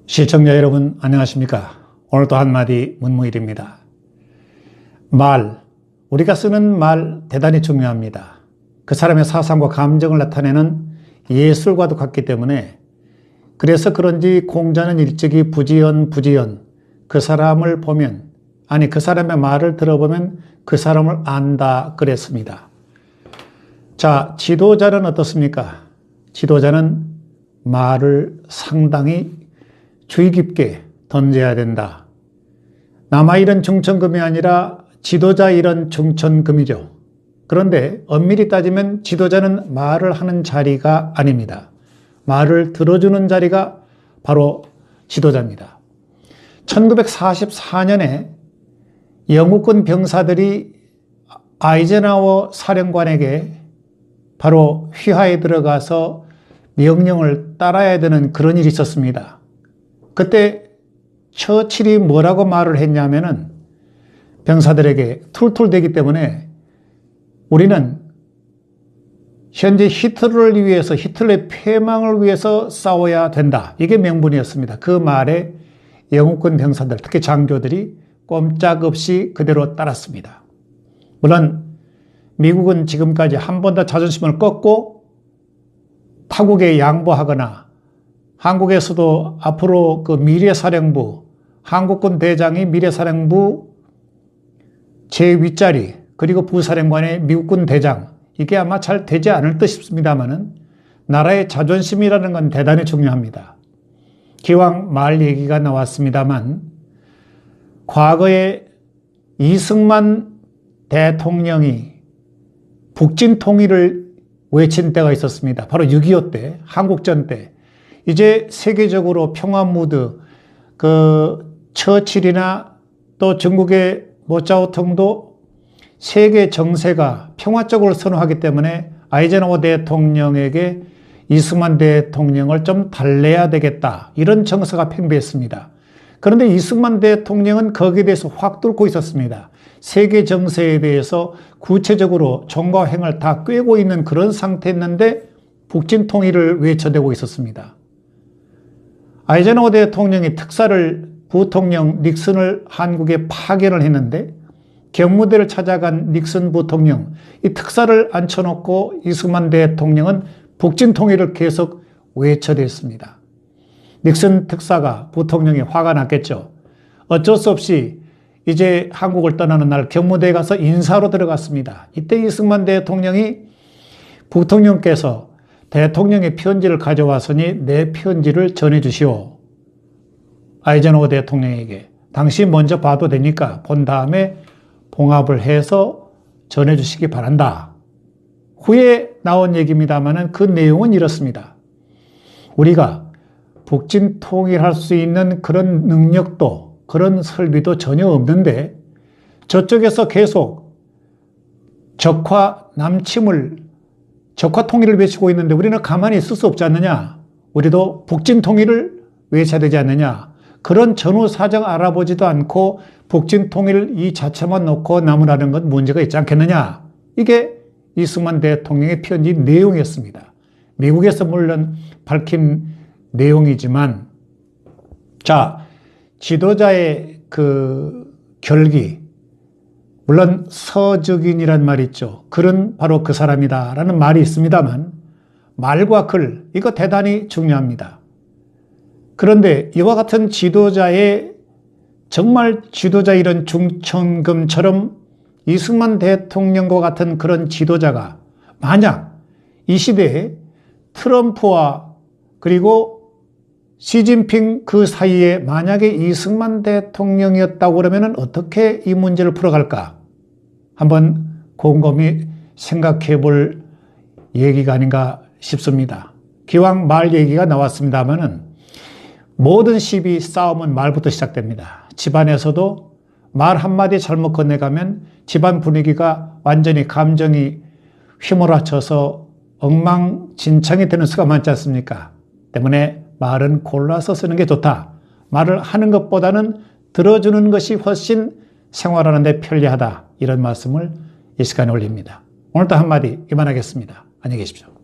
시청자 여러분 안녕하십니까? 오늘도 한마디 문무일입니다. 우리가 쓰는 말 대단히 중요합니다. 그 사람의 사상과 감정을 나타내는 예술과도 같기 때문에 그래서 그런지 공자는 일찍이 부지연 그 사람을 보면 그 사람의 말을 들어보면 그 사람을 안다 그랬습니다. 자, 지도자는 어떻습니까? 지도자는 말을 상당히 주의 깊게 던져야 된다. 남아일은 중천금이 아니라 지도자일은 중천금이죠. 그런데 엄밀히 따지면 지도자는 말을 하는 자리가 아닙니다. 말을 들어주는 자리가 바로 지도자입니다. 1944년에 영국군 병사들이 아이젠하워 사령관에게 바로 휘하에 들어가서 명령을 따라야 되는 그런 일이 있었습니다. 그때 처칠이 뭐라고 말을 했냐면은 병사들에게 툴툴대기 때문에 우리는 현재 히틀러를 위해서, 히틀러의 패망을 위해서 싸워야 된다. 이게 명분이었습니다. 그 말에 영국군 병사들, 특히 장교들이 꼼짝없이 그대로 따랐습니다. 물론 미국은 지금까지 한 번도 자존심을 꺾고 타국에 양보하거나 한국에서도 앞으로 그 미래사령부, 한국군 대장이 미래사령부 제2자리, 그리고 부사령관의 미국군 대장, 이게 아마 잘 되지 않을 듯 싶습니다만은 나라의 자존심이라는 건 대단히 중요합니다. 기왕 말 얘기가 나왔습니다만 과거에 이승만 대통령이 북진 통일을 외친 때가 있었습니다. 바로 6.25 때, 한국전 때. 이제 세계적으로 평화 무드, 처칠이나 또 중국의 모짜오통도 세계 정세가 평화적으로 선호하기 때문에 아이젠하워 대통령에게 이승만 대통령을 좀 달래야 되겠다. 이런 정서가 팽배했습니다. 그런데 이승만 대통령은 거기에 대해서 확 뚫고 있었습니다. 세계 정세에 대해서 구체적으로 종과 횡을 다 꿰고 있는 그런 상태였는데 북진 통일을 외쳐대고 있었습니다. 아이젠하워 대통령이 특사를 부통령 닉슨을 한국에 파견을 했는데 경무대를 찾아간 닉슨 부통령, 이 특사를 앉혀놓고 이승만 대통령은 북진 통일을 계속 외쳐댔습니다. 닉슨 특사가 부통령이 화가 났겠죠. 어쩔 수 없이 이제 한국을 떠나는 날 경무대에 가서 인사로 들어갔습니다. 이때 이승만 대통령이 부통령께서 대통령의 편지를 가져왔으니 내 편지를 전해주시오. 아이젠하워 대통령에게 당신 먼저 봐도 되니까 본 다음에 봉합을 해서 전해주시기 바란다. 후에 나온 얘기입니다만 그 내용은 이렇습니다. 우리가 북진 통일할 수 있는 그런 능력도 그런 설비도 전혀 없는데 저쪽에서 계속 적화 통일을 외치고 있는데 우리는 가만히 있을 수 없지 않느냐. 우리도 북진 통일을 외쳐야 되지 않느냐. 그런 전후 사정 알아보지도 않고 북진 통일 이 자체만 놓고 나무라는 건 문제가 있지 않겠느냐. 이게 이승만 대통령의 편지 내용이었습니다. 미국에서 물론 밝힌 내용이지만, 자, 지도자의 그 결기, 물론 서적인이란 말이 있죠. 글은 바로 그 사람이다라는 말이 있습니다만 말과 글, 이거 대단히 중요합니다. 그런데 이와 같은 지도자의 정말 지도자 이런 중천금처럼 이승만 대통령과 같은 그런 지도자가 만약 이 시대에 트럼프와 그리고 시진핑 그 사이에 만약에 이승만 대통령이었다고 그러면 어떻게 이 문제를 풀어갈까? 한번 곰곰이 생각해 볼 얘기가 아닌가 싶습니다. 기왕 말 얘기가 나왔습니다만은 모든 시비, 싸움은 말부터 시작됩니다. 집안에서도 말 한마디 잘못 건네가면 집안 분위기가 완전히 감정이 휘몰아쳐서 엉망진창이 되는 수가 많지 않습니까? 때문에 말은 골라서 쓰는 게 좋다. 말을 하는 것보다는 들어주는 것이 훨씬 생활하는 데 편리하다. 이런 말씀을 이 시간에 올립니다. 오늘도 한마디 이만하겠습니다. 안녕히 계십시오.